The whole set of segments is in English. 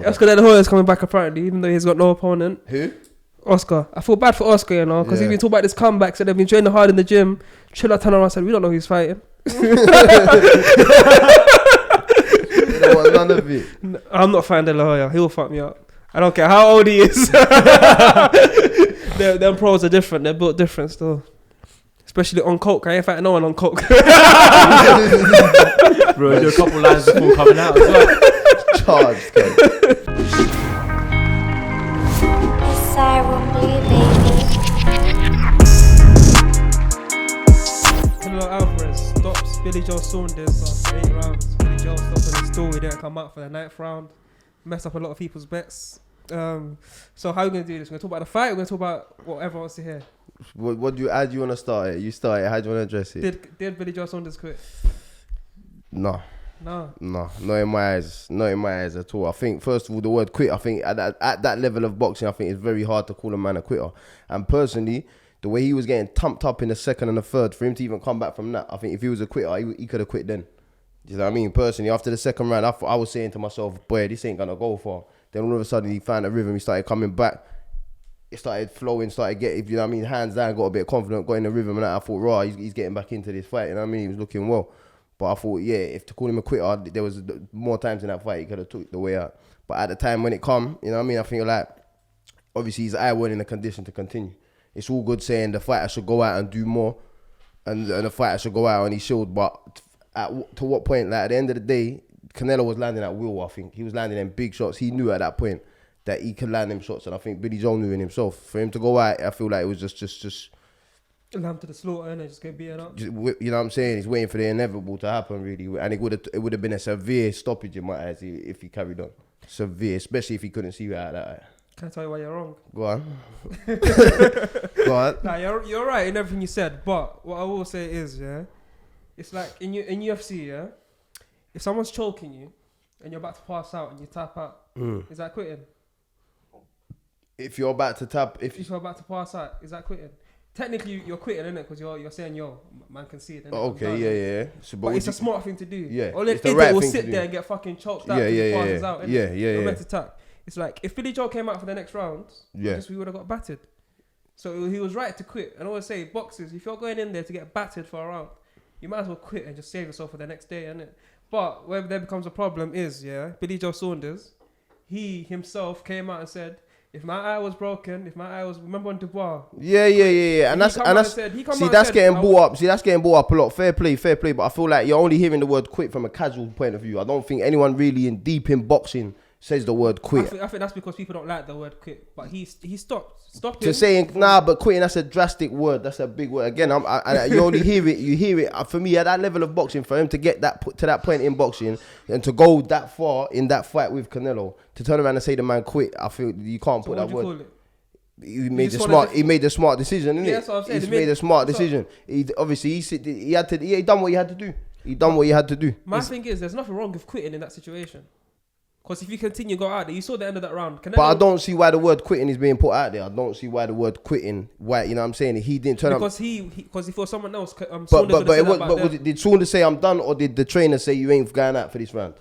Oscar De La Hoya's coming back apparently, even though he's got no opponent. Who? Oscar. I feel bad for Oscar, you know, because he's been talking about this comeback, said they've been training hard in the gym. Chilla turned around and said, we don't know who's fighting. You don't want none of it. I'm not fighting De La Hoya. He'll fuck me up. I don't care how old he is. Them pros are different. They're built different still. Especially on coke. I ain't fighting no one on coke. Bro, do a couple lines before coming out as well. Charged, Canelo Alvarez stops Billy Joe Saunders after 8 rounds. Billy Joe stopped on his stool. He didn't come out for the 9th round. Messed up a lot of people's bets. So how are we going to do this? We're going to talk about the fight. We're going to talk about what everyone wants to hear. How do you want to start it? You start it. How do you want to address it? Did Billy Joe Saunders quit? No, not in my eyes at all. I think first of all, the word quit, I think at that level of boxing, I think it's very hard to call a man a quitter. And personally, the way he was getting thumped up in the second and the third, for him to even come back from that, I think if he was a quitter, he could have quit then. Do you know what I mean? Personally, after the second round, I was saying to myself, boy, this ain't gonna go far. Then all of a sudden, he found a rhythm. He started coming back. It started flowing, started getting, you know what I mean, hands down, got a bit confident, got in the rhythm, and that I thought, raw, he's getting back into this fight. You know what I mean? He was looking well. But I thought, yeah, if to call him a quitter, there was more times in that fight he could have took the way out. But at the time when it come, you know what I mean, I think like, obviously his eye weren't in a condition to continue. It's all good saying the fighter should go out and do more, and the fighter should go out on his shield. But to what point? Like at the end of the day, Canelo was landing at will. I think he was landing them big shots. He knew at that point that he could land them shots, and I think Billy Joe knew in himself. For him to go out, I feel like it was just. Lamb to the slaughter and just get beaten up. You know what I'm saying? He's waiting for the inevitable to happen, really, and it would have been a severe stoppage in my eyes if he carried on. Severe, especially if he couldn't see you out of that eye. Can I tell you why you're wrong? Go on. Go on. Nah, you're right in everything you said, but what I will say is, yeah, it's like in UFC, yeah, if someone's choking you and you're about to pass out and you tap out, is that quitting? If you're about to tap, if you're about to pass out, is that quitting? Technically, you're quitting, innit? Because you're saying, yo, man can see it. Oh, okay, yeah. So, but it's a smart thing to do. Yeah, or let idiot will sit there and get fucking choked out. Passes out, innit? Yeah. Meant to tap. It's like if Billy Joe came out for the next round, we would have got battered. So he was right to quit. And I always say, boxers, if you're going in there to get battered for a round, you might as well quit and just save yourself for the next day, innit? But where there becomes a problem is, Billy Joe Saunders, he himself came out and said, if my eye was broken, remember on Dubois? Yeah. And that's getting brought up. See, that's getting brought up a lot. Fair play. But I feel like you're only hearing the word quit from a casual point of view. I don't think anyone really deep in boxing says the word quit. I think that's because people don't like the word quit. But he stopped to saying but quitting, that's a drastic word. That's a big word. Again, you only hear it. You hear it. For me, at that level of boxing, for him to get to that point in boxing and to go that far in that fight with Canelo, to turn around and say the man quit, I feel you can't put that word. He made the smart decision, innit? Yeah, that's what I'm saying. He made a smart decision. He done what he had to do. My thing is, there's nothing wrong with quitting in that situation. Because if you continue go out there, you saw the end of that round. But I don't see why the word quitting is being put out there. I don't see why the word quitting. Why, you know what I'm saying? He didn't turn up. Because if it was someone else, did Saunders say I'm done, or did the trainer say you ain't going out for this round?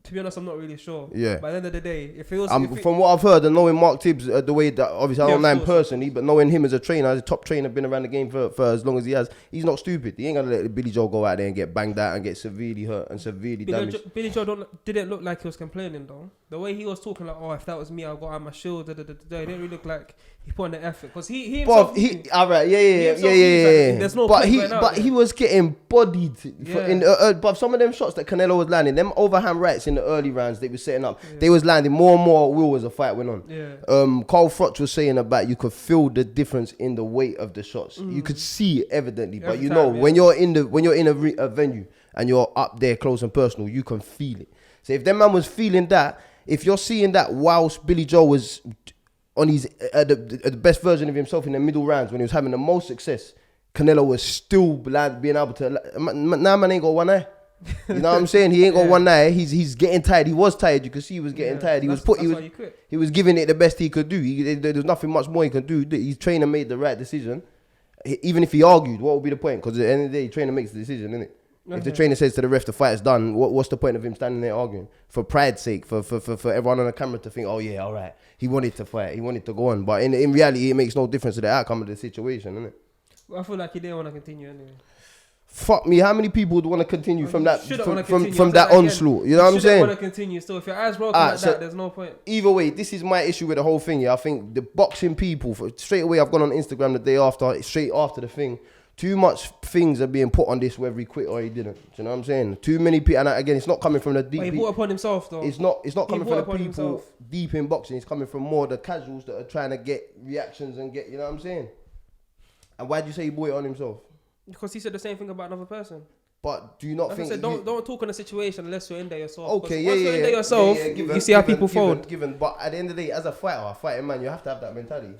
To be honest, I'm not really sure. Yeah. By the end of the day, if it was... from what I've heard and knowing Mark Tibbs, the way that, obviously I don't know him personally, but knowing him as a trainer, as a top trainer, been around the game for as long as he has, he's not stupid. He ain't going to let Billy Joe go out there and get banged out and get severely hurt and severely damaged. Billy Joe didn't look like he was complaining though. The way he was talking like, if that was me, I'll go out my shield. It didn't really look like he put in the effort. Because he himself... Alright, yeah. There's no point going out he was getting bodied. But some of them shots that Canelo was landing, them overhand rights in the early rounds they were setting up, they was landing more and more will as the fight went on. Carl Froch was saying about you could feel the difference in the weight of the shots. You could see it evidently, but when you're in a venue and you're up there close and personal, you can feel it. So if that man was feeling that, if you're seeing that whilst Billy Joe was on his the best version of himself in the middle rounds when he was having the most success, Canelo was still being able to. Now man ain't got one eye. You know what I'm saying? He ain't got one eye. He's getting tired. He was tired. You could see he was getting tired. He was giving it the best he could do. There's nothing much more he can do. His trainer made the right decision. Even if he argued, what would be the point? Because at the end of the day, the trainer makes the decision, innit? If the trainer says to the ref the fight's done, what's the point of him standing there arguing? For pride's sake, for everyone on the camera to think, oh yeah, all right, he wanted to fight, he wanted to go on. But in reality, it makes no difference to the outcome of the situation, innit? Well, I feel like he didn't want to continue anyway. Fuck me, how many people would want to continue from that onslaught? You know what I'm saying? Want to continue still. If your eyes broken like that, there's no point. Either way, this is my issue with the whole thing. Yeah, I think the boxing people, straight away, I've gone on Instagram the day after, straight after the thing. Too much things are being put on this, whether he quit or he didn't. Do you know what I'm saying? Too many people, and again, it's not coming from the deep. But he brought upon himself, though. It's not coming from the people deep in boxing. It's coming from more the casuals that are trying to get reactions and get. You know what I'm saying? And why do you say he brought it on himself? Because he said the same thing about another person. But do you not think... I said, don't talk on a situation unless you're in there yourself. Okay, once you're in there yourself, you see how people fold. But at the end of the day, as a fighting man, you have to have that mentality.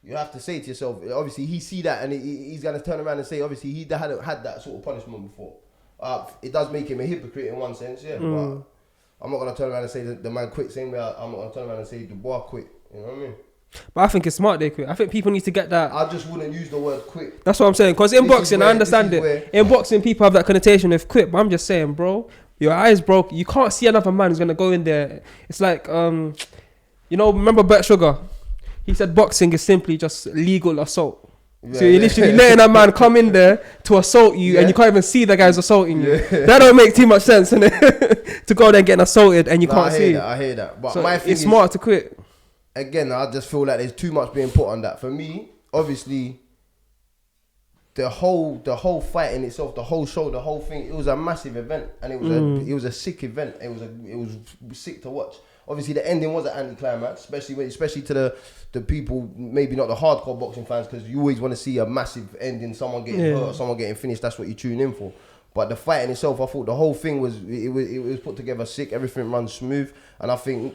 You have to say to yourself, obviously, he see that and he's going to turn around and say, obviously, he hadn't had that sort of punishment before. It does make him a hypocrite in one sense, yeah. But I'm not going to turn around and say that the man quit, same way I'm not going to turn around and say the boy quit. You know what I mean? But I think it's smart they quit. I think people need to get that. I just wouldn't use the word quit. That's what I'm saying. Because in boxing, I understand it. In boxing, people have that connotation of quit. But I'm just saying, bro, your eyes broke. You can't see another man who's going to go in there. It's like, remember Bert Sugar? He said boxing is simply just legal assault. So you're literally letting a man come in there to assault you and you can't even see the guy's assaulting you. That don't make too much sense, innit? To go there and get assaulted and you can't see. I hear that. But so my thing it's smart to quit. Again, I just feel like there's too much being put on that. For me, obviously, the whole fight in itself, the whole show, the whole thing, it was a massive event, and it was a sick event. It was sick to watch. Obviously, the ending was an anticlimax, especially to the people, maybe not the hardcore boxing fans, because you always want to see a massive ending, someone getting hurt, or someone getting finished. That's what you tune in for. But the fight in itself, I thought the whole thing was put together sick. Everything runs smooth, and I think.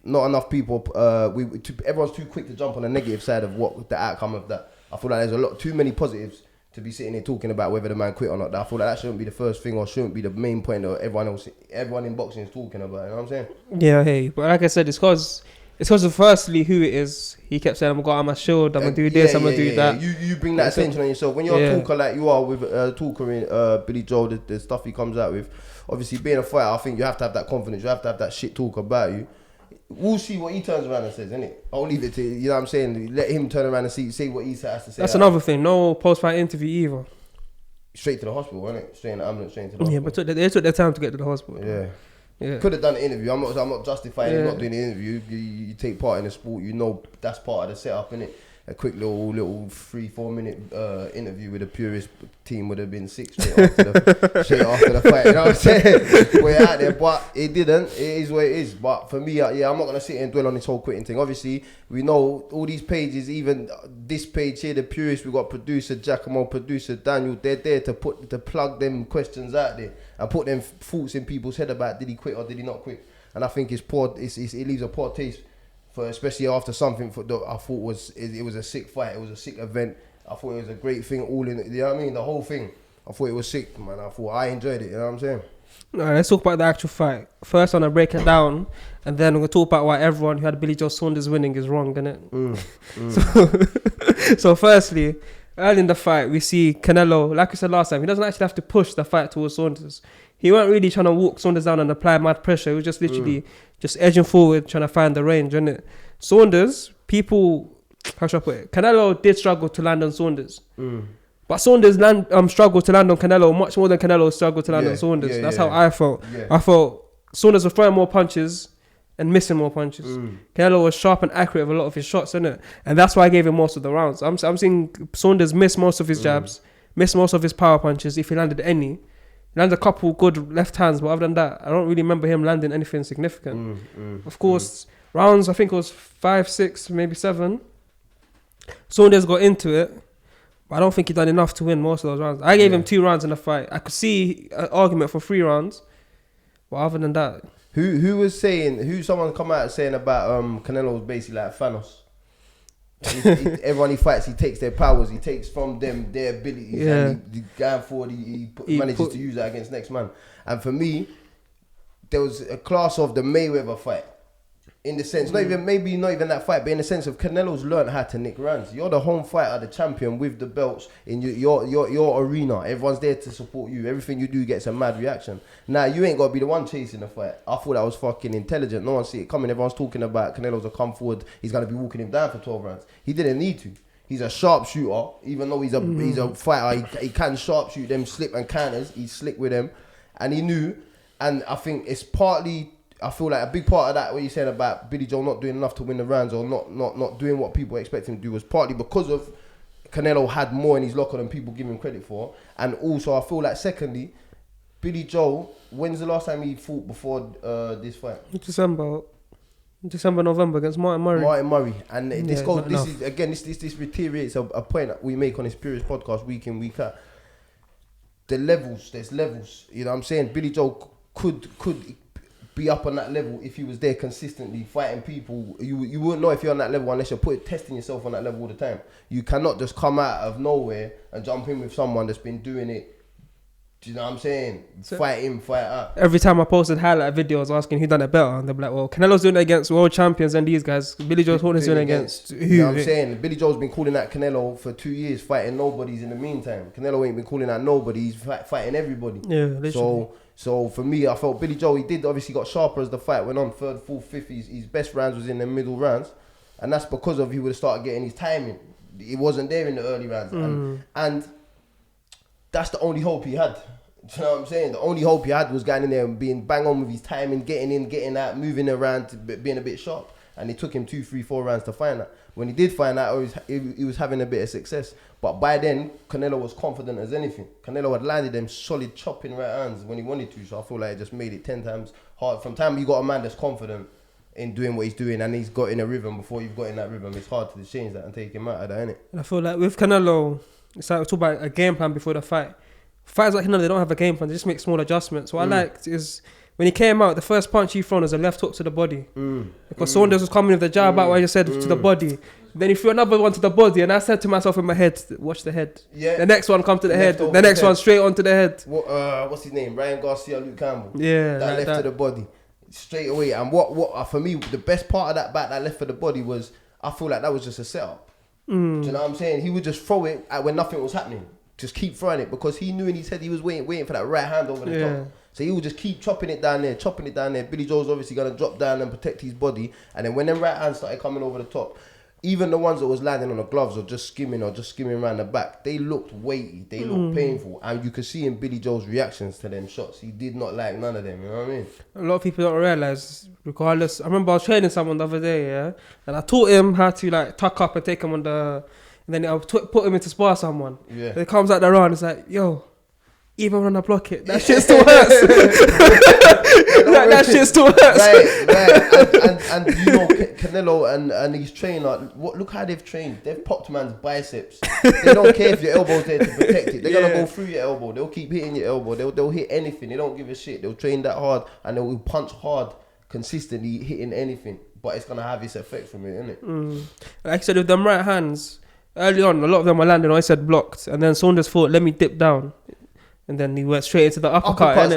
Not enough people. Everyone's too quick to jump on the negative side of what the outcome of that. I feel like there's too many positives to be sitting here talking about whether the man quit or not. I feel like that shouldn't be the first thing or shouldn't be the main point that everyone in boxing is talking about. You know what I'm saying? Yeah, hey, but like I said, it's because of firstly who it is. He kept saying, "I'm gonna go on my shield. I'm gonna do this. I'm gonna do that." You bring that attention on yourself when you're a talker like you are with talker in Billy Joel. The stuff he comes out with. Obviously, being a fighter, I think you have to have that confidence. You have to have that shit talk about you. We'll see what he turns around and says, innit? I'll leave it to you know what I'm saying. Let him turn around and say what he has to say. That's another thing. No post-fight interview either. Straight to the hospital, innit? Straight in the ambulance, straight to the hospital. Yeah, but they took their time to get to the hospital. Yeah. Could have done the interview. I'm not justifying him not doing the interview. You take part in the sport. You know that's part of the setup, innit? A quick little 3-4 minute interview with the Purist team would have been sick straight after the fight. You know what I'm saying? We're out there, but it didn't. It is what it is. But for me, I'm not gonna sit here and dwell on this whole quitting thing. Obviously, we know all these pages, even this page here, the Purist. We got producer Giacomo, producer Daniel. They're there to plug them questions out there and put them thoughts in people's head about did he quit or did he not quit. And I think it's poor. It leaves a poor taste. Especially after something I thought was a sick fight, it was a sick event. I thought it was a great thing, all in it. You know what I mean? The whole thing. I thought it was sick, man. I enjoyed it. You know what I'm saying? Alright, let's talk about the actual fight. First, I'm gonna break it down, and then we're gonna talk about why everyone who had Billy Joe Saunders winning is wrong, innit? So firstly, early in the fight, we see Canelo. Like I said last time, he doesn't actually have to push the fight towards Saunders. He weren't really trying to walk Saunders down and apply mad pressure. He was just literally just edging forward, trying to find the range, innit? Saunders, how should I put it? Canelo did struggle to land on Saunders. But Saunders struggled to land on Canelo much more than Canelo struggled to land on Saunders. That's how I felt. Yeah. I felt Saunders was throwing more punches and missing more punches. Canelo was sharp and accurate with a lot of his shots, innit? And that's why I gave him most of the rounds. I'm seeing Saunders miss most of his jabs, miss most of his power punches, if he landed any. He landed a couple good left hands, but other than that, I don't really remember him landing anything significant. Of course, rounds, I think it was 5, 6, maybe 7. Saunders got into it, but I don't think he done enough to win most of those rounds. I gave him 2 rounds in the fight. I could see an argument for 3 rounds, but other than that... Someone come out saying about Canelo was basically like Thanos. Everyone he fights, he takes their powers, he takes from them their abilities, and he going forward, he manages to use that against next man. And for me, there was a class of the Mayweather fight. In the sense, not even that fight, but in the sense of Canelo's learned how to nick rounds. You're the home fighter, the champion with the belts in your arena. Everyone's there to support you. Everything you do gets a mad reaction. Now, you ain't got to be the one chasing the fight. I thought that was fucking intelligent. No one see it coming. Everyone's talking about Canelo's a come forward. He's going to be walking him down for 12 rounds. He didn't need to. He's a sharpshooter. Even though he's a fighter, he can sharpshoot them, slip and counters. He's slick with them. And he knew. And I think it's partly... I feel like a big part of that, what you said about Billy Joe not doing enough to win the rounds or not doing what people expect him to do, was partly because of Canelo had more in his locker than people give him credit for. And also, I feel like, secondly, Billy Joe, when's the last time he fought before this fight? December, November against Martin Murray. And this reiterates a point that we make on this Purist podcast week in, week out. There's levels. You know what I'm saying? Billy Joe could be up on that level if he was there consistently fighting people. You wouldn't know if you're on that level unless you're testing yourself on that level all the time. You cannot just come out of nowhere and jump in with someone that's been doing it. Do you know what I'm saying? So fight in, fight out. Every time I posted highlight videos asking who done it better, and they're like, well, Canelo's doing it against world champions and these guys. Billy Joe's doing it against who? You know what I'm saying? Billy Joe's been calling out Canelo for 2 years, fighting nobodies in the meantime. Canelo ain't been calling out nobody, he's fighting everybody. Yeah, literally. So for me, I felt Billy Joe, he did obviously got sharper as the fight went on, third, fourth, fifth. His best rounds was in the middle rounds. And that's because of he would have started getting his timing. He wasn't there in the early rounds. And that's the only hope he had. Do you know what I'm saying? The only hope he had was getting in there and being bang on with his timing, getting in, getting out, moving around, being a bit sharp. And it took him 2, 3, 4 rounds to find that. When he did find out, he was having a bit of success. But by then, Canelo was confident as anything. Canelo had landed them solid chopping right hands when he wanted to. So I feel like it just made it 10 times hard. From time you got a man that's confident in doing what he's doing and he's got in a rhythm before you've got in that rhythm, it's hard to change that and take him out of that, innit? And I feel like with Canelo, it's like we talk about a game plan before the fight. Fighters like Canelo, they don't have a game plan. They just make small adjustments. What I liked is when he came out, the first punch he thrown was a left hook to the body. Because Saunders was coming with the jab out, what I just said, to the body. Then he threw another one to the body, and I said to myself in my head, watch the head. Yeah. The next one come to the head. The next one straight onto the head. What's his name? Ryan Garcia, Luke Campbell. Yeah. That left to the body. Straight away. And what for me, the best part of that left for the body was, I feel like that was just a setup. Do you know what I'm saying? He would just throw it when nothing was happening. Just keep throwing it because he knew in his head he was waiting for that right hand over the top. So he would just keep chopping it down there. Billy Joe's obviously going to drop down and protect his body. And then when them right hands started coming over the top, even the ones that was landing on the gloves or just skimming around the back, they looked weighty, they looked painful. And you could see in Billy Joe's reactions to them shots, he did not like none of them, you know what I mean? A lot of people don't realise, regardless, I remember I was training someone the other day, and I taught him how to like tuck up and take him on the... And then I'll put him into spar someone. Yeah. And it comes out the round, it's like, yo, even when I block it, that shit still hurts. That shit still hurts. Right. And you know, Canelo and his trainer, look how they've trained. They've popped man's biceps. They don't care if your elbow's there to protect it. They're going to go through your elbow. They'll keep hitting your elbow. They'll hit anything. They don't give a shit. They'll train that hard and they will punch hard, consistently hitting anything. But it's going to have its effect from it, innit? Like I said, with them right hands, early on, a lot of them were landing. I said blocked, and then Saunders thought, "Let me dip down," and then he went straight into the uppercut.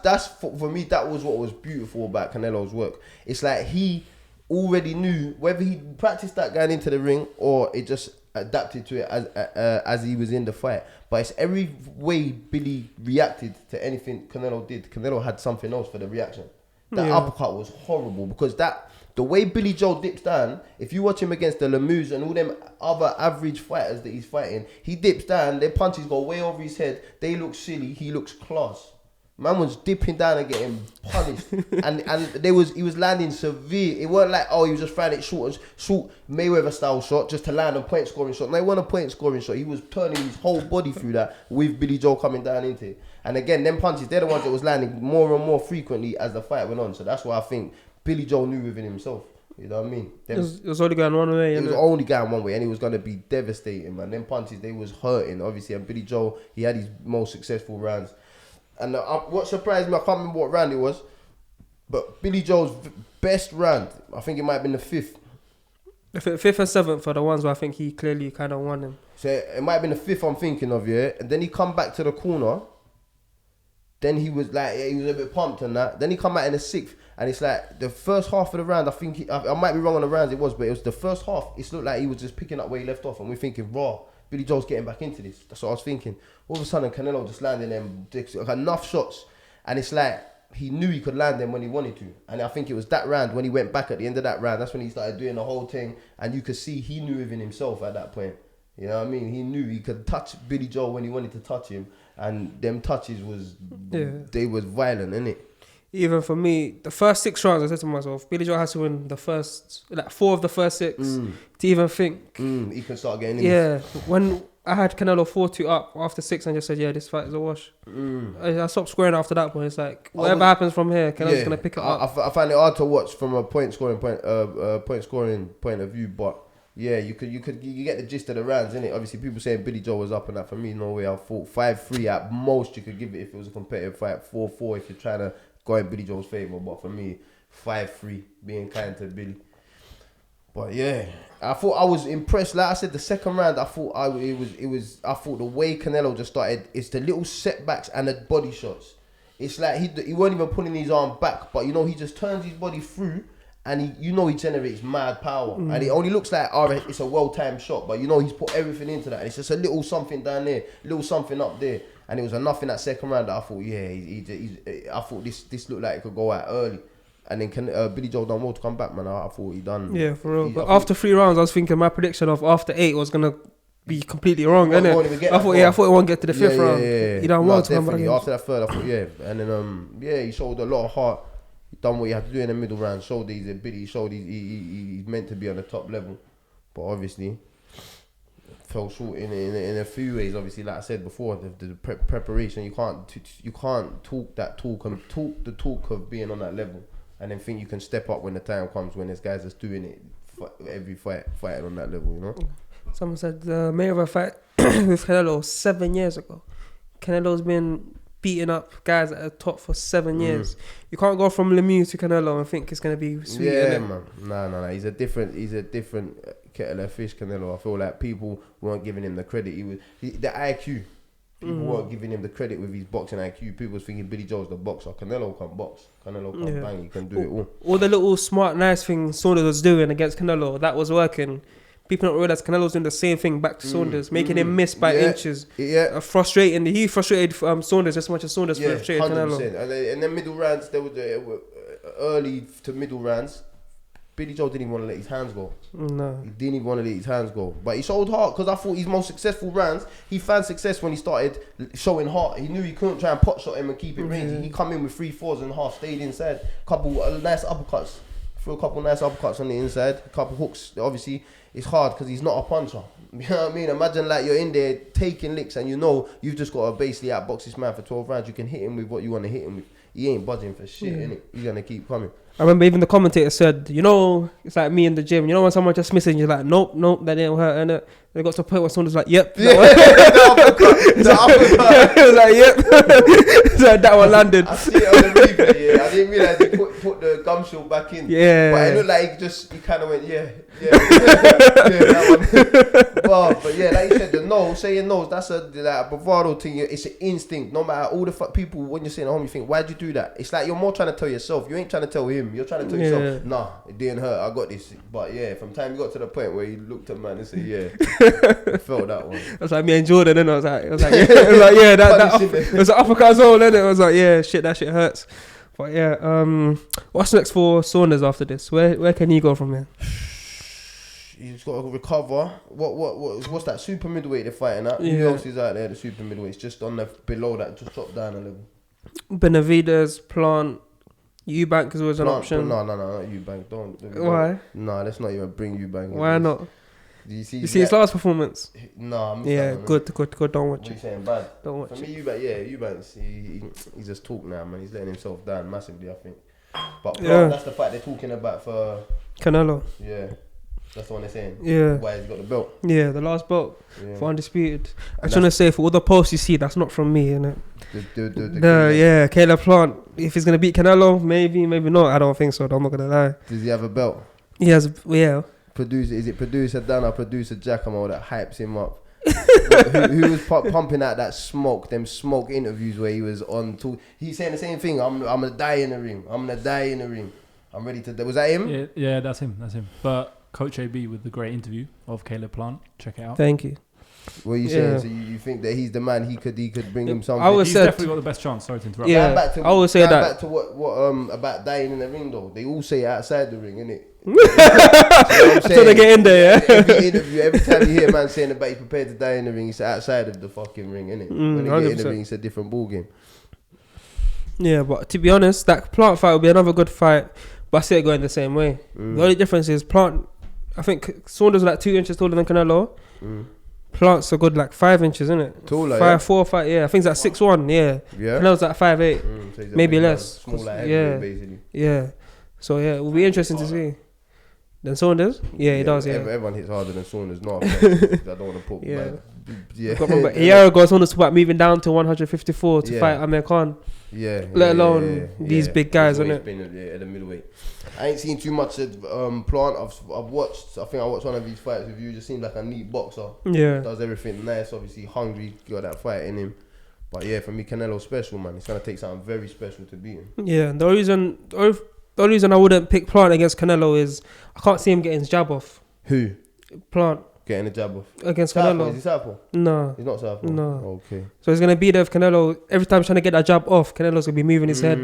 That's for me. That was what was beautiful about Canelo's work. It's like he already knew whether he practiced that going into the ring or it just adapted to it as he was in the fight. But it's every way Billy reacted to anything Canelo did. Canelo had something else for the reaction. That uppercut was horrible because the way Billy Joe dips down, if you watch him against the Lerrone and all them other average fighters that he's fighting, he dips down, their punches go way over his head, they look silly, he looks class. Man was dipping down and getting punished. and he was landing severe. It weren't like, he was just throwing it short Mayweather style shot just to land a point scoring shot. No, it wasn't a point scoring shot. He was turning his whole body through that with Billy Joe coming down into it. And again, them punches, they're the ones that was landing more and more frequently as the fight went on. So that's why I think Billy Joe knew within himself. You know what I mean? It was only going one way. It was only going one way, and it was going to be devastating, man. Them punches, they was hurting, obviously. And Billy Joe, he had his most successful rounds. And what surprised me, I can't remember what round it was, but Billy Joe's best round, I think it might have been the fifth. The fifth and seventh are the ones where I think he clearly kind of won him. So it might have been the fifth I'm thinking of, yeah. And then he come back to the corner. Then he was like, he was a bit pumped and that. Then he come out in the sixth. And it's like the first half of the round, I think I might be wrong on the rounds it was, but it was the first half. It looked like he was just picking up where he left off, and we're thinking, raw, Billy Joe's getting back into this. That's what I was thinking. All of a sudden, Canelo just landing them enough shots, and it's like he knew he could land them when he wanted to. And I think it was that round when he went back at the end of that round. That's when he started doing the whole thing, and you could see he knew within himself at that point. You know what I mean? He knew he could touch Billy Joe when he wanted to touch him, and them touches they was violent, innit? Even for me, the first 6 rounds, I said to myself, Billy Joe has to win the first, 4 of the first 6 to even think. He can start getting in. Yeah, when I had Canelo 4-2 up after 6 and just said, yeah, this fight is a wash. I stopped scoring after that point. It's like, whatever happens from here, Canelo's going to pick it up. I find it hard to watch from a point scoring point of view, but yeah, you get the gist of the rounds, innit? Obviously, people saying Billy Joe was up and that. For me, no way. I thought 5-3 at most you could give it if it was a competitive fight. 4-4 if you're trying to go in Billy Joe's favour, but for me, 5-3, being kind to Billy. But yeah, I thought I was impressed. Like I said, the second round, I thought I thought the way Canelo just started, it's the little setbacks and the body shots. It's like he weren't even putting his arm back, but he just turns his body through, and he generates mad power. And it only looks like it's a well-timed shot, but he's put everything into that. And it's just a little something down there, little something up there. And it was enough in that second round that I thought, I thought this looked like it could go out early. And then Billy Joe done well to come back, man. I thought he done. Yeah, for real. But after 3 rounds, I was thinking my prediction of after 8 was going to be completely wrong, innit? I thought he won't get to the 5th round. Yeah. He done well to come back again. After that third, I thought, yeah. And then, he showed a lot of heart. He done what he had to do in the middle round. Showed that he's a Billy. He showed he's meant to be on the top level. But obviously, fell short in a few ways. Obviously, like I said before, the preparation. You can't talk the talk of being on that level, and then think you can step up when the time comes, when there's guys that's doing it every fighting on that level. Someone said the Mayweather fight with Canelo 7 years ago. Canelo's been beating up guys at the top for 7 years. You can't go from Lemieux to Canelo and think it's gonna be sweet. Yeah, man. No. He's a different kettle of fish, Canelo. I feel like people weren't giving him the credit. The IQ. People weren't giving him the credit with his boxing IQ. People was thinking Billy Joe's the boxer. Canelo can box. Canelo can bang. He can do it all. All the little smart, nice things Saunders was doing against Canelo, that was working. People don't realize Canelo's doing the same thing back to Saunders, making him miss by inches. Yeah, frustrating. He frustrated Saunders as much as Saunders frustrated 100%. Canelo. And then middle rounds, there were early to middle rounds. Billy Joe didn't even want to let his hands go. No. He didn't even want to let his hands go. But he showed heart, because I thought his most successful rounds, he found success when he started showing heart. He knew he couldn't try and pot shot him and keep it rangy. He come in with 3-4s and half, stayed inside. Couple nice uppercuts. Threw a couple nice uppercuts on the inside. A couple hooks. Obviously, it's hard because he's not a puncher. You know what I mean? Imagine like you're in there taking licks and you've just got to basically outbox this man for 12 rounds. You can hit him with what you want to hit him with. He ain't budging for shit, innit? He's going to keep coming. I remember even the commentator said, it's like me in the gym. When someone just misses, you're like, nope, that didn't hurt, innit? They got to the point where someone's like, yep. The uppercut. It was like, yep. So that one landed. I see it on the replay, I didn't realise he put the gum shield back in. Yeah. But it looked like he kind of went, that one. But yeah, like you said, the nose, saying nose, that's a bravado thing. It's an instinct. No matter all the people, when you're sitting at home, you think, why'd you do that? It's like you're more trying to tell yourself. You ain't trying to tell him. You're trying to tell yourself, nah, it didn't hurt. I got this. But yeah, from the time you got to the point where you looked at man and said, yeah, I felt that one. It was like me and Jordan, and I was like, it was an uppercut as well, and it was like, yeah, shit, that shit hurts. But yeah, what's next for Saunders after this? Where can he go from here? He's got to recover. What's that super middleweight they're fighting at? Yeah. Who else is out there? The super middleweight. It's just on the below that, just drop down a level. Benavidez, Plant, Eubank is always an option. No, not Eubank. Don't. Why? No, let's not even bring Eubank. Why not? You see his last performance? No, I'm good. Don't watch it. What are you saying, bad? Don't watch it. For me, Eubank, he's just talk now, man. He's letting himself down massively, I think. But that's the fight they're talking about for Canelo. Yeah. That's the one they're saying. Yeah. Why he's got the belt. Yeah, the last belt for Undisputed. I'm trying to say, for all the posts you see, that's not from me, innit? Caleb Plant. If he's going to beat Canelo, maybe not. I don't think so, I'm not going to lie. Does he have a belt? He has, yeah. Is it producer Dan or producer Giacomo that hypes him up who was pumping out that smoke, them smoke interviews where he was on talk. He's saying the same thing. I'm gonna die in the ring. I'm gonna die in the ring. I'm ready to. Was that him? Yeah, that's him. But Coach AB with the great interview of Caleb Plant. Check it out. Thank you. What are you saying? So you think that he's the man? He could bring him something. He's definitely got the best chance. Sorry to interrupt. Yeah, I always say that. Back to what about dying in the ring though. They all say it outside the ring, innit? Until they get in there, yeah. Every interview, every time you hear a man saying about he's prepared to die in the ring, it's outside of the fucking ring, innit? When they get in the ring, it's a different ball game. Yeah, but to be honest, that Plant fight will be another good fight, but I see it going the same way. The only difference is Plant. I think Saunders was like 2 inches taller than Canelo. Plant's a good like 5 inches, isn't it? Taller, 5, 4, 5. Yeah, I think it's like 6'1". Yeah. Canelo's like 5'8". So maybe less. Small like heavyweight, basically. Yeah. So yeah, it will be interesting to see. Then Saunders? Yeah, he does. Yeah. Everyone hits harder than Saunders. No, I don't want to put. Yeah. Yeah. A year ago, Saunders about moving down to 154 to fight Amir Khan. Yeah. Let alone these big guys, isn't it? At the middleweight. I ain't seen too much of Plant. I've watched. I think I watched one of these fights with you. He just seemed like a neat boxer. Yeah. Does everything nice. Obviously hungry. Got that fight in him. But yeah, for me, Canelo's special, man. It's gonna take something very special to beat him. Yeah. The only reason I wouldn't pick Plant against Canelo is I can't see him getting his jab off. Who? Plant. Getting a jab off against Southpaw. Canelo. Is he Southpaw? No. He's not Southpaw? No. Okay. So he's going to be there with Canelo. Every time he's trying to get that jab off, Canelo's going to be moving his head.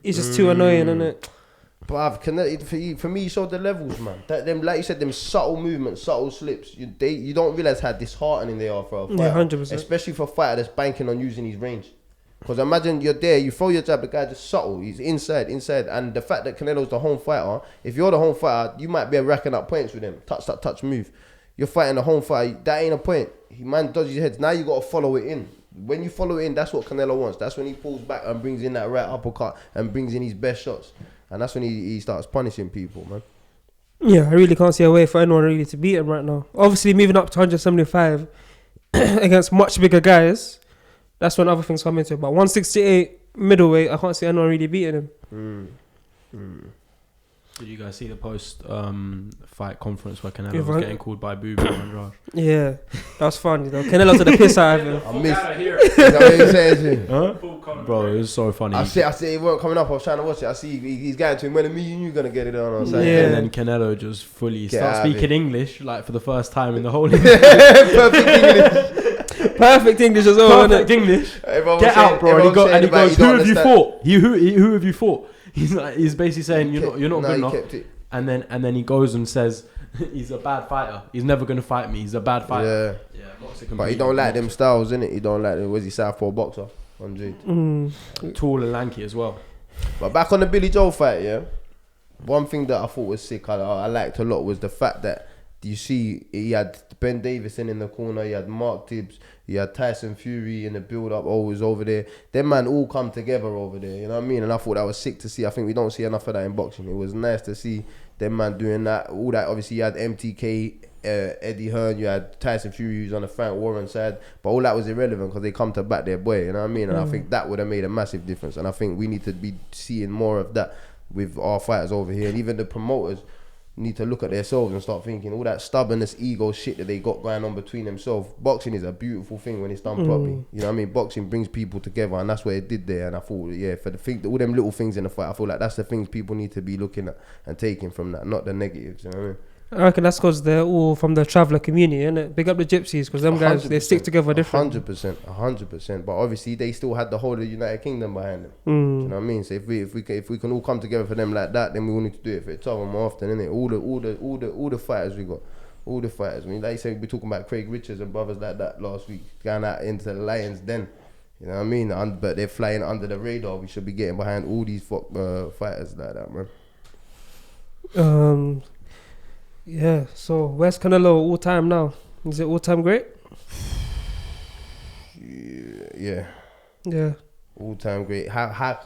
It's just too annoying, isn't it? But for me, he showed the levels, man. Them, like you said, them subtle movements, subtle slips. You don't realise how disheartening they are for a fighter. Yeah, 100%. Especially for a fighter that's banking on using his range. Because imagine you're there, you throw your jab, the guy just subtle. He's inside. And the fact that Canelo's the home fighter, if you're the home fighter, you might be racking up points with him. Touch, move. You're fighting the home fight, that ain't a point. Man dodges your head. Now you got to follow it in. When you follow it in, that's what Canelo wants. That's when he pulls back and brings in that right uppercut and brings in his best shots. And that's when he starts punishing people, man. Yeah, I really can't see a way for anyone really to beat him right now. Obviously, moving up to 175 against much bigger guys, that's when other things come into it. But 168 middleweight, I can't see anyone really beating him. Did you guys see the post-fight conference where Canelo was getting called by Boo and Andrade? Yeah, that was fun. You know, Canelo took the piss out of him. I missed it. Is that what you're saying? Huh? Bro, it was so funny. I see it weren't coming up. I was trying to watch it. I see he's going to him. When me and you gonna get it on? And then Canelo just fully starts speaking English, like for the first time in the whole Perfect English. Perfect English as well. Perfect English. Get out, bro. And he goes, who have you fought? Who have you fought? He's basically saying you're not good enough. And then he goes and says he's a bad fighter. He's never gonna fight me. He's a bad fighter. Yeah. But he don't like them styles, innit? He don't like them. Was he Southpaw boxer? 100. Tall and lanky as well. But back on the Billy Joel fight, yeah. One thing that I thought was sick, I liked a lot, was the fact that you see he had Ben Davison in the corner, he had Mark Tibbs, he had Tyson Fury in the build-up, always over there. Them man all come together over there, you know what I mean? And I thought that was sick to see. I think we don't see enough of that in boxing. It was nice to see them man doing that. All that, obviously you had MTK, Eddie Hearn, you had Tyson Fury who's on the Frank Warren side, but all that was irrelevant because they come to back their boy, you know what I mean? And I think that would have made a massive difference. And I think we need to be seeing more of that with our fighters over here. And even the promoters need to look at themselves and start thinking all that stubbornness, ego shit that they got going on between themselves. Boxing is a beautiful thing when it's done properly. You know what I mean? Boxing brings people together, and that's what it did there. And I thought, for the thing, all them little things in the fight, I feel like that's the things people need to be looking at and taking from that, not the negatives. You know what I mean? I reckon that's because they're all from the traveller community, innit? Big up the gypsies, because them guys, they stick together different. 100%. But obviously, they still had the whole of the United Kingdom behind them. Do you know what I mean? So if we can all come together for them like that, then we all need to do it for each other more often, innit? All the fighters we got, all the fighters. I mean, like you said, we talking about Craig Richards and brothers like that last week, going out into the Lions Den. You know what I mean? But they're flying under the radar. We should be getting behind all these fighters like that, man. Yeah, so where's Canelo all time now? Is it all time great? Yeah. All time great. How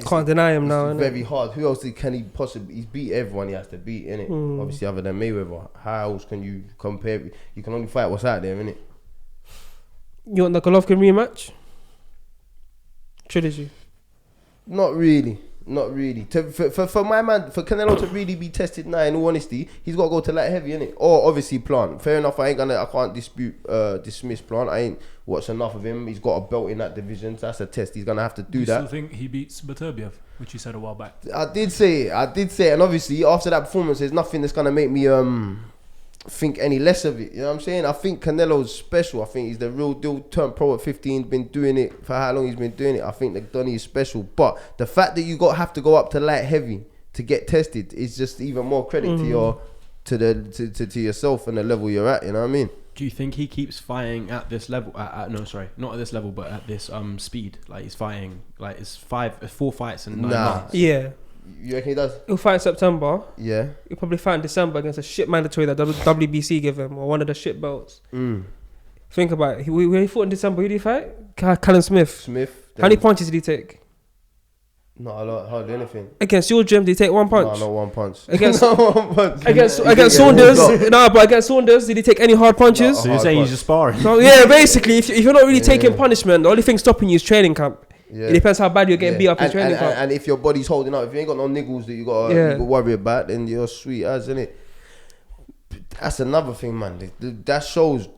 can't deny him now. It's very hard. Who else can he possibly? He's beat everyone he has to beat, innit? Obviously, other than Mayweather. How else can you compare? You can only fight what's out there, innit? You want the Golovkin rematch? Trilogy? Not really. Not really. For my man, for Canelo to really be tested now, in all honesty, he's got to go to light heavy, innit? Or obviously Plant. Fair enough, I can't dismiss Plant. I ain't watched enough of him. He's got a belt in that division, so that's a test. He's gonna have to do that. You still think he beats Beterbiev, which you said a while back? I did say it, and obviously after that performance, there's nothing that's gonna make me think any less of it. You know what I'm saying? I think Canelo's special. I think he's the real deal. Turned pro at 15, been doing it for how long he's been doing it. I think that Donny is special. But the fact that you have to go up to light heavy to get tested is just even more credit to yourself and the level you're at. You know what I mean? Do you think he keeps fighting at this level? No, sorry, not at this level, but at this speed. Like he's fighting, like it's 4 fights in 9 months. Yeah. You reckon he does? He'll fight in September. Yeah. He'll probably fight in December against a shit mandatory that WBC give him, or one of the shit belts. Think about it. When he fought in December, who did he fight? Callum Smith. How many punches did he take? Not a lot, hardly anything. Against your gym, did he take 1 punch? No, not 1 punch. Against against Saunders, but against Saunders, did he take any hard punches? So you're saying he's just sparring? So yeah, basically, if you're not really taking punishment, the only thing stopping you is training camp. Yeah. It depends how bad you're getting beat up in training camp. And if your body's holding up, if you ain't got no niggles that you got to worry about, then you're sweet as, innit? That's another thing, man. That shows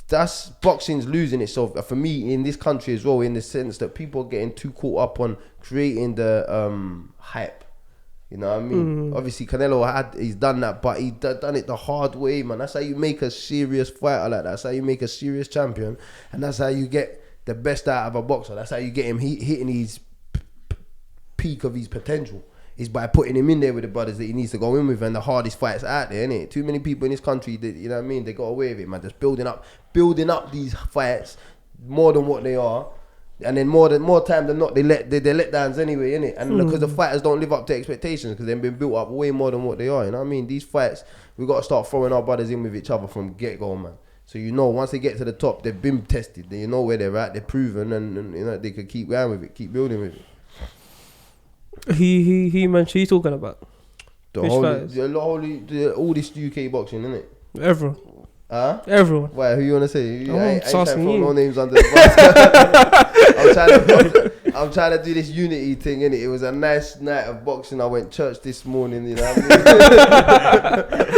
that's boxing's losing itself for me in this country as well, in the sense that people are getting too caught up on creating the hype. You know what I mean? Obviously Canelo he's done that, but he done it the hard way, man. That's how you make a serious fighter like that. That's how you make a serious champion, and that's how you get the best out of a boxer. That's how you get him hitting his peak of his potential, is by putting him in there with the brothers that he needs to go in with, and the hardest fights out there, innit? Too many people in this country that, you know what I mean, they got away with it, man. Just building up these fights more than what they are, and then more time than not, they let downs anyway, innit? And because the fighters don't live up to expectations, because they've been built up way more than what they are, you know what I mean? These fights, we got to start throwing our brothers in with each other from get-go, man. So you know, once they get to the top, they've been tested. They know where they're at. They're proven, and you know they could keep going with it, keep building with it. He mentioned, he's talking about all this UK boxing, innit? Everyone. Huh? Everyone. Why? Who you wanna say? I ain't trying to throw no names under the bus. I'm trying to do this unity thing, innit? It was a nice night of boxing. I went church this morning, you know what I mean?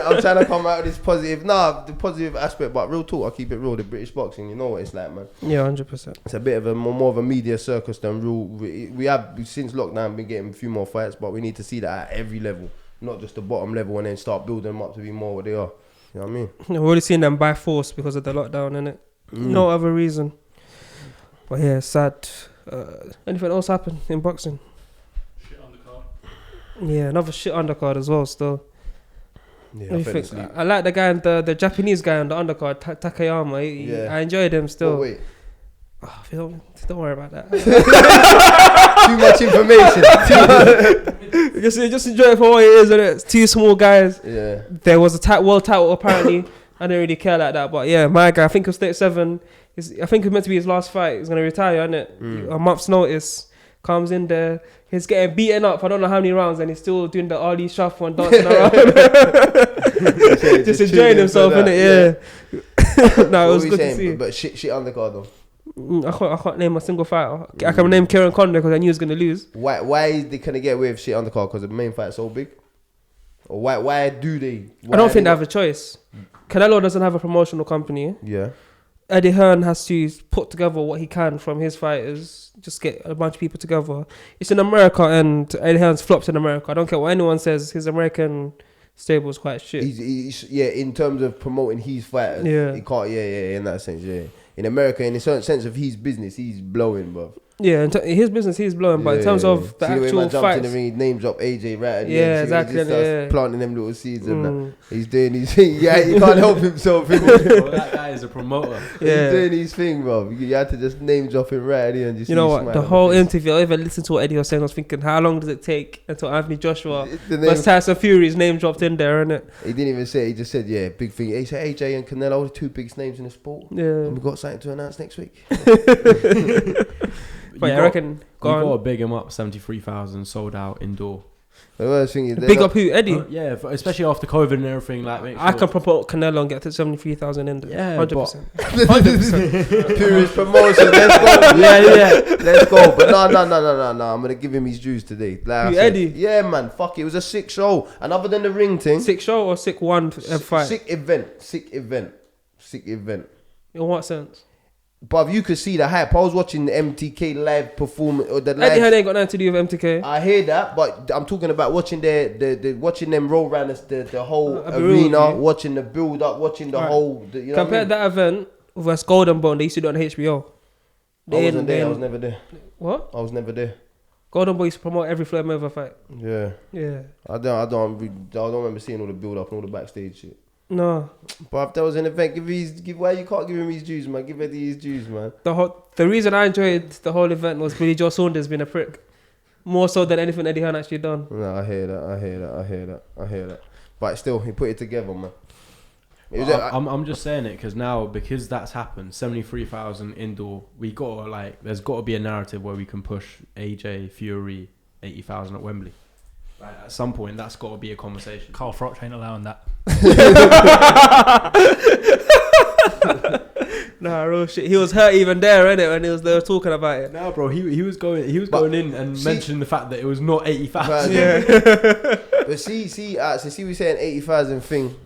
I'm trying to come out of this positive, the positive aspect, but real talk, I keep it real. The British boxing, you know what it's like, man. Yeah, 100%. It's a bit of a more of a media circus than real. We have, since lockdown, been getting a few more fights, but we need to see that at every level, not just the bottom level, and then start building them up to be more what they are. You know what I mean? We've already seen them by force because of the lockdown, innit? No other reason. But yeah, sad. Anything else happen in boxing? Shit undercard. Yeah, another shit undercard as well, still. Yeah, I like the guy, the Japanese guy on the undercard, Takayama. I enjoyed him still. Oh, wait. Oh, don't worry about that. Too much information. Just enjoy it for what it is, and it's 2 small guys. Yeah. There was a world title apparently. I didn't really care like that, but yeah, my guy. I think he was 37. I think it was meant to be his last fight. He's gonna retire, isn't it? A month's notice. Comes in there, he's getting beaten up. I don't know how many rounds, and he's still doing the Ali shuffle and dancing around. Just enjoying himself, innit? Yeah. No, it was good to see. But shit undercard though. I can't name a single fighter. I can name Kieran Condon because I knew he was gonna lose. Why is they gonna get away with shit undercard? Because the main fight's so big. Or why do they? I don't think they have a choice. Canelo doesn't have a promotional company. Yeah. Eddie Hearn has to put together what he can from his fighters, just get a bunch of people together. It's in America, and Eddie Hearn's flopped in America. I don't care what anyone says, his American stable is quite shit. He's in terms of promoting his fighters, he can't, in that sense, In America, in a certain sense of his business, he's blowing, bro. Yeah, in his business, he's blowing, but in terms of the actual fights, in the ring, name drop AJ right at the end. Exactly. He starts planting them little seeds and that. He's doing his thing. He can't help himself. Well, that guy is a promoter. He's doing his thing, bro. You had to just name drop him right at the end. You know what? The whole interview, I even listened to what Eddie was saying. I was thinking, how long does it take until Anthony Joshua versus Tyson Fury's name dropped in there, innit? He didn't even say it. He just said, big thing. He said AJ and Canelo, the 2 biggest names in the sport. Yeah. And we got something to announce next week. But I reckon... You got to big him up, 73,000 sold out indoor. The worst thing is big up who? Eddie? Yeah, especially after COVID and everything. Like, I can promote Canelo and get to 73,000 in there. Yeah, 100%. 100%. Purist promotion. Let's go. Yeah. Let's go. But no. I'm gonna give him his dues today. Like who, Eddie? Yeah, man. Fuck it. It was a sick show. And other than the ring thing, sick show or sick one fight? Sick event. In what sense? But you could see the hype. I was watching the MTK live performance or the live. Eddie Hearn ain't got nothing to do with MTK. I hear that, but I'm talking about watching watching them roll around the whole arena, watching the build up, watching the whole. You know Compare that event with Golden Boy. They used to do it on HBO. I wasn't there. I was never there. What? I was never there. Golden Boy used to promote every Floyd Mayweather fight. Yeah. I don't remember seeing all the build up and all the backstage shit. No, but if there was an event, why you can't give him his dues, man? Give Eddie his dues, man. The reason I enjoyed the whole event was Billy Joe Saunders being a prick, more so than anything Eddie Hearn actually done. No, I hear that. But still, he put it together, man. I'm just saying it because that's happened. 73,000 indoor. There's got to be a narrative where we can push AJ Fury 80,000 at Wembley. Right, at some point, that's got to be a conversation. Carl Froch ain't allowing that. Nah, real shit. He was hurt even there, innit, when they were talking about it. No, bro, he was going in and mentioning the fact that it was not 80,000. Yeah. But see, we're saying 80,000 thing.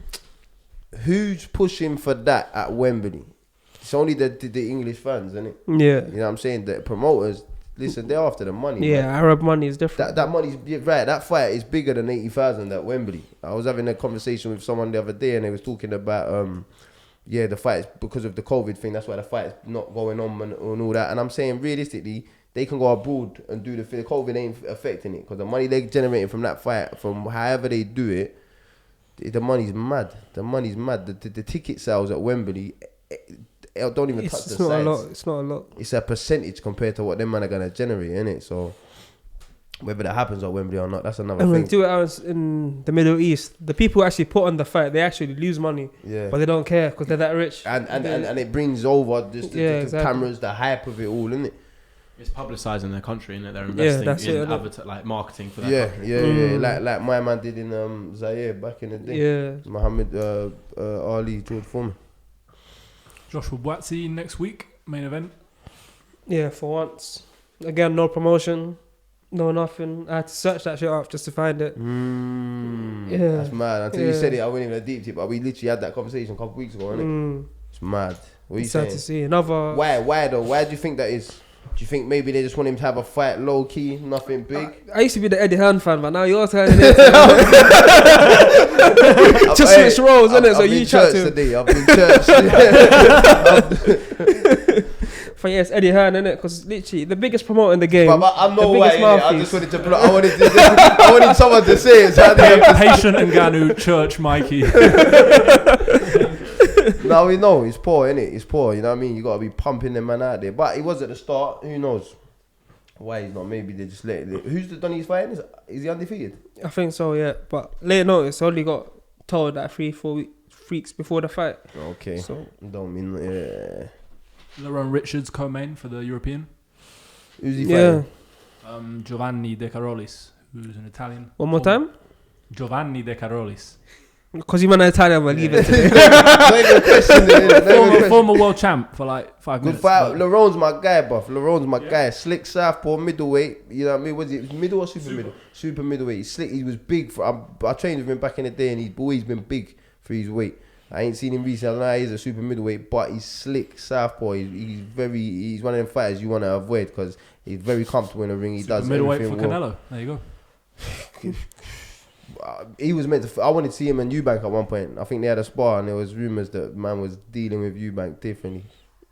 Who's pushing for that at Wembley? It's only the English fans, isn't it? Yeah. You know what I'm saying? The promoters. Listen, they're after the money. Yeah, man. Arab money is different. That money's right. That fight is bigger than 80,000 at Wembley. I was having a conversation with someone the other day, and they was talking about the fight because of the COVID thing. That's why the fight's not going on and all that. And I'm saying realistically, they can go abroad and do the COVID ain't affecting it because the money they're generating from that fight, from however they do it, the money's mad. The ticket sales at Wembley. Don't even touch the sides. It's not a lot. It's a percentage compared to what them man are gonna generate, innit? So whether that happens at Wembley or not, that's another thing. And do it out in the Middle East. The people who actually put on the fight, they actually lose money. Yeah. But they don't care because they're that rich. And it brings over just the cameras, the hype of it all, innit? It's publicising their country, innit? They're investing in marketing for that country. Yeah. Like my man did in Zaire back in the day. Yeah. Muhammad Ali, George Foreman. Joshua Buatsi next week, main event. Yeah, for once. Again, no promotion, no nothing. I had to search that shit up just to find it. Yeah. That's mad. Until you said it, I went in a deep tip, but we literally had that conversation a couple of weeks ago, innit? It's mad. What are you saying? Sad to see. Another... Why though? Why do you think that is? Do you think maybe they just want him to have a fight low key, nothing big? I used to be the Eddie Hearn fan, but now you're turning it. Just switch roles, innit? So you chat to him. Today. I've been church. But yeah, it's Eddie Hearn, innit? Because literally the biggest promoter in the game. But I'm no way. I just wanted to. I wanted someone to say it. So Patient Ngannou, Church Mikey. Now we know he's poor, innit? He's poor, you know what I mean? You gotta be pumping them man out there. But he was at the start, who knows why he's not. Maybe they just let it. Who's done his fighting? Is he undefeated? I think so, yeah. But late notice, only got told that 3-4 weeks before the fight. Okay. So don't mean Lerrone Richards co-main for the European. Who's he fighting? Giovanni De Carolis, who's an Italian. One more time? Giovanni De Carolis. Because you're an Italian, we'll leave it today. Former world champ for like 5 minutes. Good fight. Lerrone's my guy, buff. Lerrone's my guy. Slick southpaw, middleweight. You know what I mean? Was it middle or super middle? Super middleweight. He's slick. He was big. I trained with him back in the day, and he's always been big for his weight. I ain't seen him recently. I know he's a super middleweight, but he's slick southpaw. He's one of them fighters you want to avoid because he's very comfortable in the ring. He super does middleweight everything for well. Canelo. There you go. He was meant to. I wanted to see him and Eubank at one point. I think they had a spar, and there was rumours that man was dealing with Eubank differently,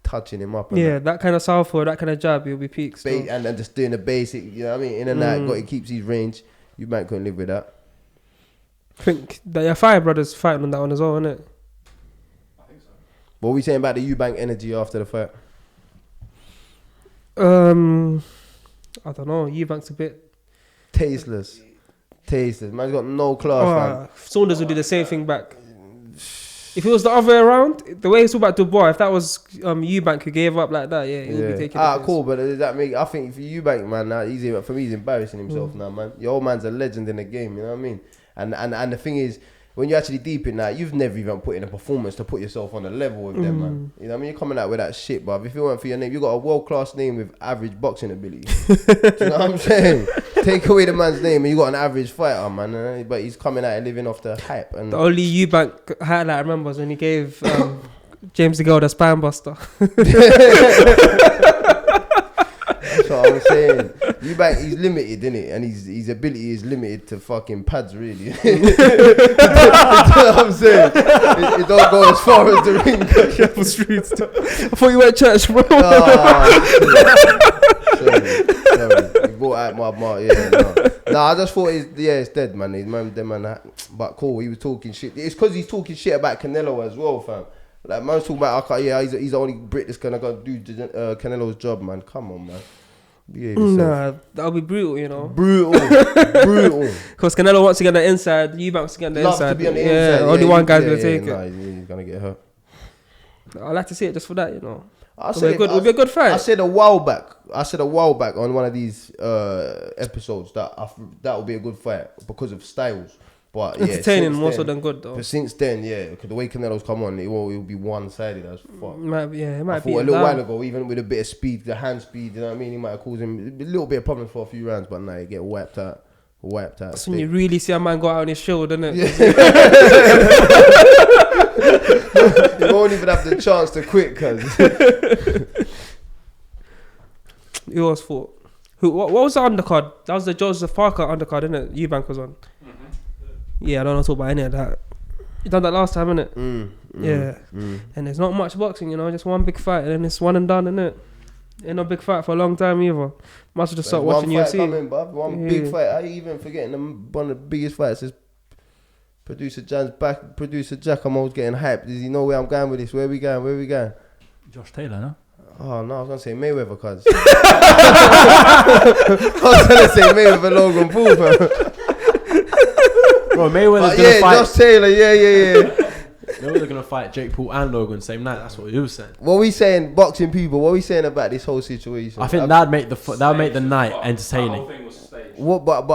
touching him up. Yeah, that kind of southpaw, that kind of jab, he'll be peaks. And just doing the basic, you know what I mean? In and out, he keeps his range. Eubank couldn't live with that. I think that your Fire Brothers fighting on that one as well, innit? I think so. What were we saying about the Eubank energy after the fight? I don't know. Eubank's a bit tasteless. Man's got no class, man. Saunders will do the same thing back. If it was the other way around, the way he's talking about Dubois, if that was Eubank who gave up like that, yeah, he'll be taking. Cool, but does that make? I think for Eubank, man, now for me, he's embarrassing himself now, man. Your old man's a legend in the game, you know what I mean? And the thing is, when you're actually deep in that, you've never even put in a performance to put yourself on a level with them, man. You know what I mean? You're coming out with that shit, but if it weren't for your name, you got a world-class name with average boxing ability. Do you know what I'm saying? Take away the man's name and you got an average fighter, man. But he's coming out and living off the hype. And the only Eubank highlight I remember was when he gave James the Girl the spine buster. That's what I'm saying. Eubank, he's limited, isn't it? And his ability is limited to fucking pads, really. You know what I'm saying? It don't go as far as the ring. Careful streets. I thought you went to church, bro. Sorry. He brought out my mark. Yeah, I just thought it's dead, man. But cool, he was talking shit. It's because he's talking shit about Canelo as well, fam. Like, man's talking about, he's the only Brit that's gonna go do Canelo's job, man. Come on, man. Nah, that'll be brutal, you know. Brutal. Because Canelo wants to get the inside, Eubank wants to get the inside. To be on the inside. Only one guy's gonna take it. Nah, he's gonna get hurt. I'd like to see it just for that, you know. It'll be a good fight. I said a while back on one of these episodes that would be a good fight because of styles. But entertaining more so than good though. But since then, because the way Canelo's come on, it will be one-sided as fuck. It might be a little while ago, even with a bit of speed, the hand speed, you know what I mean? He might have caused him a little bit of problems for a few rounds, but now he get wiped out. That's when you really see a man go out on his shield, isn't it? You won't even have the chance to quit, cuz. Who else fought? What was the undercard? That was the Joseph Parker undercard, isn't it? Eubank was on. Yeah, I don't know talk about any of that. You done that last time, innit? And there's not much boxing, you know, just one big fight and then it's one and done, innit? Ain't no big fight for a long time either. Must have just start watching UFC. One big fight. How you even forgetting one of the biggest fights is producer Jan's back. Producer Jack, I'm always getting hyped. Does he know where I'm going with this? Where we going? Josh Taylor, no? Oh no, I was gonna say Mayweather, cuz. I was gonna say Mayweather, Logan Paul, fam. Bro, Mayweather's gonna fight. Josh Taylor, Mayweather's gonna fight Jake Paul and Logan same night. That's what he was saying. What we saying, boxing people? What we saying about this whole situation? I think that'd make the night entertaining. That whole thing was staged. But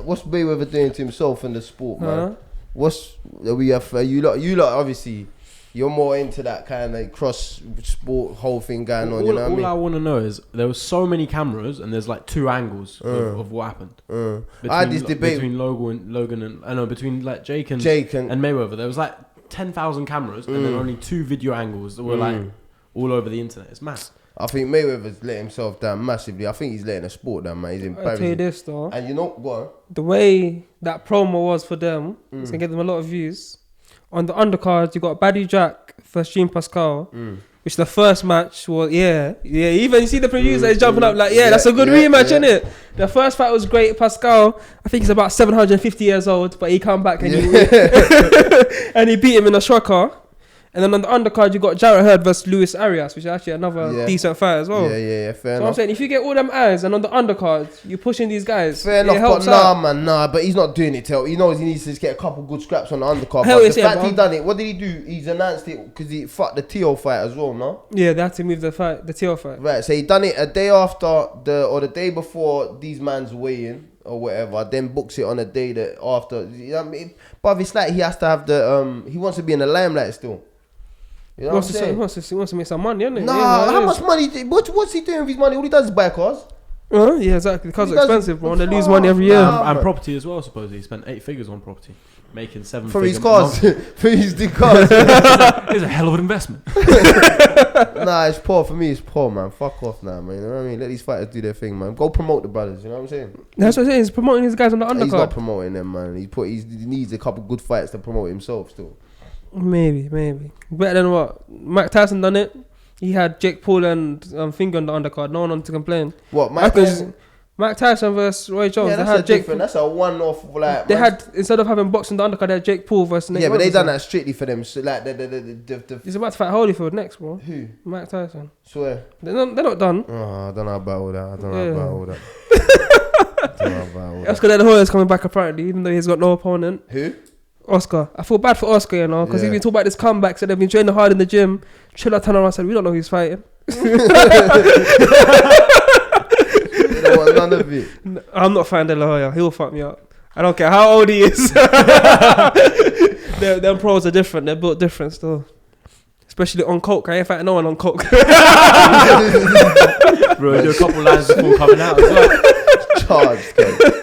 what's Mayweather doing to himself in the sport, man? You lot obviously. You're more into that kind of cross sport whole thing going on. You know what I mean? All I want to know is there were so many cameras and there's like two angles of what happened. I had this debate between Logan and between like Jake and Mayweather. There was like 10,000 cameras and then only two video angles that were like all over the internet. It's mad. I think Mayweather's let himself down massively. I think he's letting the sport down, man. He's embarrassing. I'll tell you this though. And you know, go on. The way that promo was for them, it's gonna get them a lot of views. On the undercards, you got Baddy Jack versus Jean Pascal, which the first match was, even you see the producer is jumping up like, that's a good rematch, isn't it? The first fight was great. Pascal, I think he's about 750 years old, but he come back and and he beat him in a shocker. And then on the undercard, you got Jarrett Hurd versus Luis Arias, which is actually another decent fight as well. Fair enough. So I'm saying, if you get all them eyes and on the undercard, you're pushing these guys. Fair enough, but but he's not doing it. He knows he needs to just get a couple good scraps on the undercard. But the fact he done it, what did he do? He's announced it because he fucked the Teo fight as well, no? Yeah, they had to move the Teo fight. Right, so he done it a day after the day before these man's weigh-in or whatever, then books it on a day that after. You know what I mean? But it's like he has to have he wants to be in the limelight still. You know he wants to make some money, isn't it? How much money? What's he doing with his money? All he does is buy cars. Yeah, exactly. The cars are expensive, bro. They lose money every year. And property as well, supposedly. He spent 8 figures on property, making 7 for figures. His cars. For his cars. It's a hell of an investment. It's poor. For me, it's poor, man. Fuck off now, man. You know what I mean? Let these fighters do their thing, man. Go promote the brothers, you know what I'm saying? That's what I'm saying. He's promoting these guys on the undercard. He's not promoting them, man. He needs a couple good fights to promote himself still. Maybe. Better than what? Mike Tyson done it. He had Jake Paul and Finger on the undercard. No one on to complain. What, Mike Tyson versus Roy Jones. Yeah, that's a one-off. Like, they had, instead of having boxing the undercard, they had Jake Paul versus Nate but Robinson. they done that strictly for them. So like he's about to fight Holyfield next, bro. Who? Mike Tyson. Swear. They're not done. Oh, I don't know about all that. That's because the Hoyer's coming back apparently, even though he's got no opponent. Who? Oscar. I feel bad for Oscar, you know, because he's been talking about this comeback, so they've been training hard in the gym. Triller turned around and said, we don't know who's fighting. They don't want none of it. I'm not fighting De La Hoya. He'll fuck me up. I don't care how old he is. Them pros are different. They're built different still. Especially on coke. I ain't fighting no one on coke. Bro, do a couple lines before coming out as well. Charged, okay.